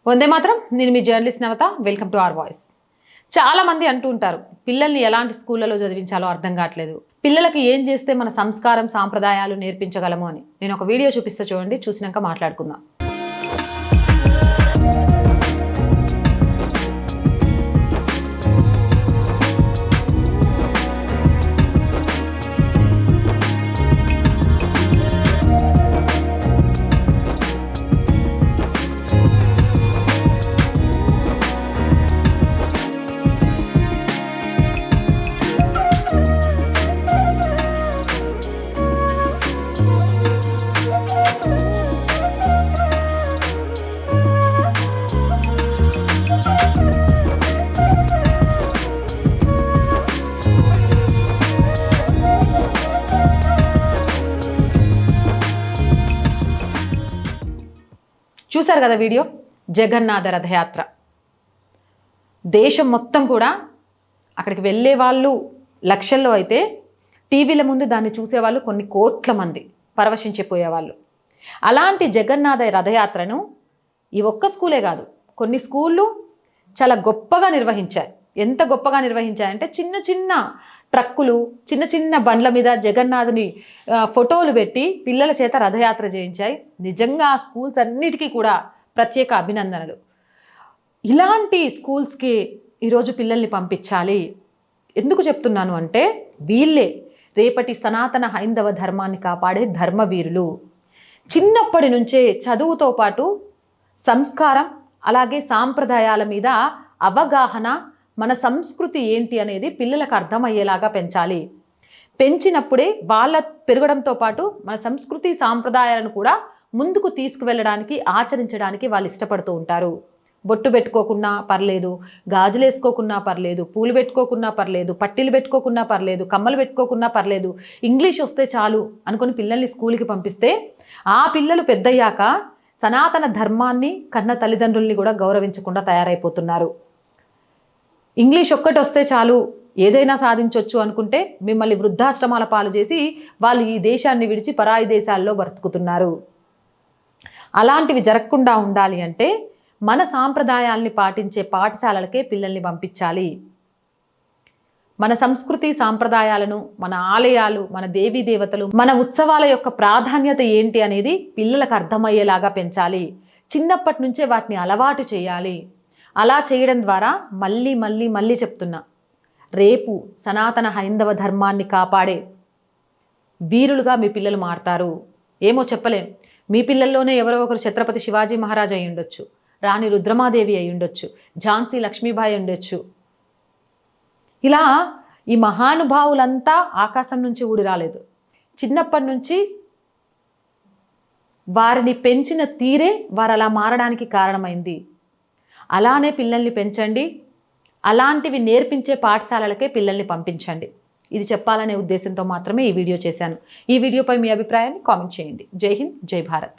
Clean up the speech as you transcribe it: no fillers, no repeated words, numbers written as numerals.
వందే మాత్రం. నేను మీ journalist Navata. Welcome to our voice. చాలామంది అంటూ ఉంటారు, పిల్లల్ని ఎలాంటి స్కూళ్ళలో చదివించాలో అర్థం కావట్లేదు, పిల్లలకి ఏం చేస్తే మన సంస్కారం సాంప్రదాయాలు నేర్పించగలము అని. నేను ఒక వీడియో చూపిస్తే చూడండి, చూసినాక మాట్లాడుకుందాం. చూశారు కదా వీడియో, జగన్నాథ రథయాత్ర. దేశం మొత్తం కూడా అక్కడికి వెళ్ళే వాళ్ళు లక్షల్లో అయితే టీవీల ముందు దాన్ని చూసేవాళ్ళు కొన్ని కోట్ల మంది పరవశించిపోయేవాళ్ళు. అలాంటి జగన్నాథ రథయాత్రను ఈ ఒక్క స్కూలే కాదు, కొన్ని స్కూళ్ళు చాలా గొప్పగా నిర్వహించాయి. ఎంత గొప్పగా నిర్వహించాయంటే చిన్న చిన్న ట్రక్కులు, చిన్న చిన్న బండ్ల మీద జగన్నాథుని ఫోటోలు పెట్టి పిల్లల చేత రథయాత్ర చేయించాయి. నిజంగా ఆ స్కూల్స్ అన్నిటికీ కూడా ప్రత్యేక అభినందనలు. ఇలాంటి స్కూల్స్కి ఈరోజు పిల్లల్ని పంపించాలి. ఎందుకు చెప్తున్నాను అంటే, వీళ్ళే రేపటి సనాతన హైందవ ధర్మాన్ని కాపాడే ధర్మవీరులు. చిన్నప్పటి నుంచే చదువుతో పాటు సంస్కారం, అలాగే సాంప్రదాయాల మీద అవగాహన, మన సంస్కృతి ఏంటి అనేది పిల్లలకు అర్థమయ్యేలాగా పెంచాలి. పెంచినప్పుడే వాళ్ళ పెరగడంతో పాటు మన సంస్కృతి సాంప్రదాయాలను కూడా ముందుకు తీసుకువెళ్ళడానికి, ఆచరించడానికి వాళ్ళు ఇష్టపడుతూ ఉంటారు. బొట్టు పెట్టుకోకున్నా పర్లేదు, గాజులు వేసుకోకున్నా పర్లేదు, పూలు పెట్టుకోకున్నా పర్లేదు, పట్టీలు పెట్టుకోకున్నా పర్లేదు, కమ్మలు పెట్టుకోకున్నా పర్లేదు, ఇంగ్లీష్ వస్తే చాలు అనుకుని పిల్లల్ని స్కూల్కి పంపిస్తే ఆ పిల్లలు పెద్దయ్యాక సనాతన ధర్మాన్ని, కన్న తల్లిదండ్రుల్ని కూడా గౌరవించకుండా తయారైపోతున్నారు. ఇంగ్లీష్ ఒక్కటి వస్తే చాలు, ఏదైనా సాధించవచ్చు అనుకుంటే మిమ్మల్ని వృద్ధాశ్రమాల పాలు చేసి వాళ్ళు ఈ దేశాన్ని విడిచి పరాయి దేశాల్లో బ్రతుకుతున్నారు. అలాంటివి జరగకుండా ఉండాలి అంటే మన సాంప్రదాయాల్ని పాటించే పాఠశాలలకే పిల్లల్ని పంపించాలి. మన సంస్కృతి సాంప్రదాయాలను, మన ఆలయాలు, మన దేవీ దేవతలు, మన ఉత్సవాల యొక్క ప్రాధాన్యత ఏంటి అనేది పిల్లలకు అర్థమయ్యేలాగా పెంచాలి. చిన్నప్పటి నుంచే వాటిని అలవాటు చేయాలి. అలా చేయడం ద్వారా మళ్ళీ మళ్ళీ మళ్ళీ చెప్తున్నా, రేపు సనాతన హైందవ ధర్మాన్ని కాపాడే వీరులుగా మీ పిల్లలు మారతారు. ఏమో చెప్పలేం, మీ పిల్లల్లోనే ఎవరో ఒకరు ఛత్రపతి శివాజీ మహారాజ్ అయి ఉండొచ్చు, రాణి రుద్రమాదేవి అయి ఉండొచ్చు, ఝాన్సీ లక్ష్మీబాయి ఉండొచ్చు. ఇలా ఈ మహానుభావులంతా ఆకాశం నుంచి ఊడి రాలేదు. చిన్నప్పటి నుంచి వారిని పెంచిన తీరే వారు అలా మారడానికి కారణమైంది. అలానే పిల్లల్ని పెంచండి. అలాంటివి నేర్పించే పాఠశాలలకే పిల్లల్ని పంపించండి. ఇది చెప్పాలనే ఉద్దేశంతో మాత్రమే ఈ వీడియో చేశాను. ఈ వీడియోపై మీ అభిప్రాయాన్ని కామెంట్ చేయండి. జై హింద్, జై భారత్.